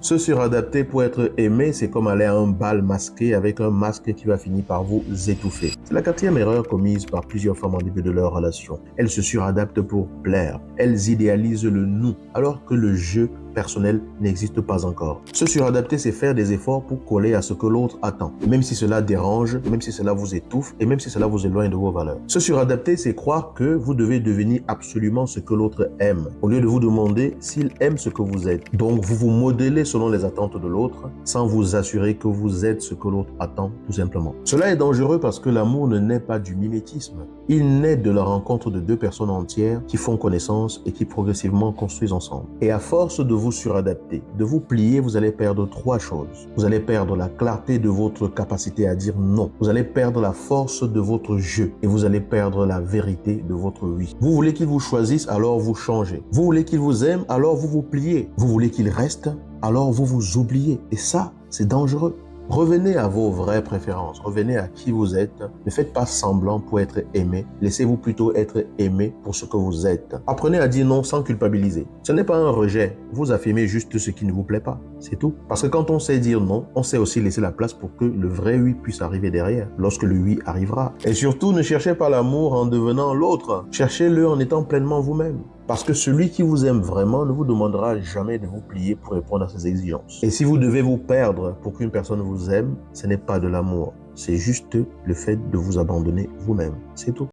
Se suradapter pour être aimé, c'est comme aller à un bal masqué avec un masque qui va finir par vous étouffer. C'est la quatrième erreur commise par plusieurs femmes en début de leur relation. Elles se suradaptent pour plaire. Elles idéalisent le nous, alors que le je personnel n'existe pas encore. Se suradapter, c'est faire des efforts pour coller à ce que l'autre attend, même si cela dérange, même si cela vous étouffe et même si cela vous éloigne de vos valeurs. Se suradapter, c'est croire que vous devez devenir absolument ce que l'autre aime, au lieu de vous demander s'il aime ce que vous êtes. Donc, vous vous modelez selon les attentes de l'autre, sans vous assurer que vous êtes ce que l'autre attend, tout simplement. Cela est dangereux parce que l'amour ne naît pas du mimétisme. Il naît de la rencontre de deux personnes entières qui font connaissance et qui progressivement construisent ensemble. Et à force de vous suradapter, de vous plier, vous allez perdre trois choses. Vous allez perdre la clarté de votre capacité à dire non. Vous allez perdre la force de votre je et vous allez perdre la vérité de votre oui. Vous voulez qu'il vous choisisse, alors vous changez. Vous voulez qu'il vous aime, alors vous vous pliez. Vous voulez qu'il reste, alors vous vous oubliez. Et ça, c'est dangereux. Revenez à vos vraies préférences, revenez à qui vous êtes. Ne faites pas semblant pour être aimé. Laissez-vous plutôt être aimé pour ce que vous êtes. Apprenez à dire non sans culpabiliser. Ce n'est pas un rejet. Vous affirmez juste ce qui ne vous plaît pas. C'est tout. Parce que quand on sait dire non, on sait aussi laisser la place pour que le vrai oui puisse arriver derrière, lorsque le oui arrivera. Et surtout, ne cherchez pas l'amour en devenant l'autre. Cherchez-le en étant pleinement vous-même. Parce que celui qui vous aime vraiment ne vous demandera jamais de vous plier pour répondre à ses exigences. Et si vous devez vous perdre pour qu'une personne vous aime, ce n'est pas de l'amour. C'est juste le fait de vous abandonner vous-même. C'est tout.